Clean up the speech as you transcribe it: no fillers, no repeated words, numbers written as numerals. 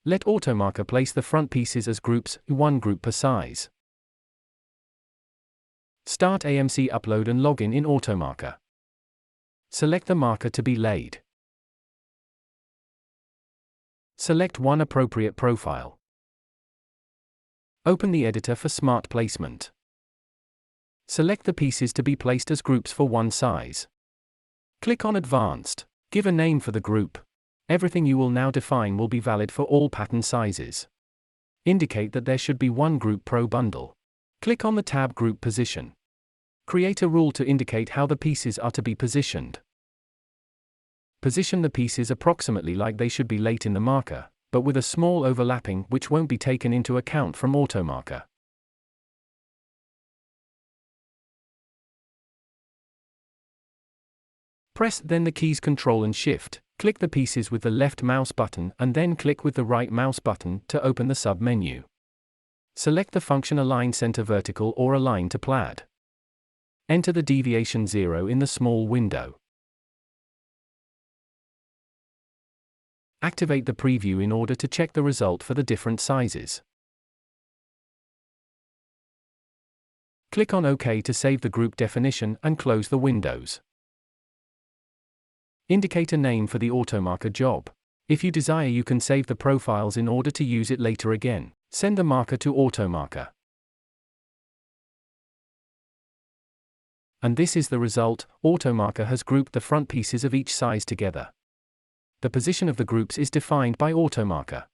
Let AutoMarker place the front pieces as groups, one group per size. Start AMC upload and login in AutoMarker. Select the marker to be laid. Select one appropriate profile. Open the editor for smart placement. Select the pieces to be placed as groups for one size. Click on Advanced. Give a name for the group. Everything you will now define will be valid for all pattern sizes. Indicate that there should be one group per bundle. Click on the tab Group Position. Create a rule to indicate how the pieces are to be positioned. Position the pieces approximately like they should be late in the marker, but with a small overlapping which won't be taken into account from AutoMarker. Press then the keys Ctrl and Shift, click the pieces with the left mouse button and then click with the right mouse button to open the sub-menu. Select the function Align Center Vertical or Align to Plaid. Enter the deviation 0 in the small window. Activate the preview in order to check the result for the different sizes. Click on OK to save the group definition and close the windows. Indicate a name for the AutoMarker job. If you desire, you can save the profiles in order to use it later again. Send the marker to AutoMarker. And this is the result. AutoMarker has grouped the front pieces of each size together. The position of the groups is defined by AutoMarker.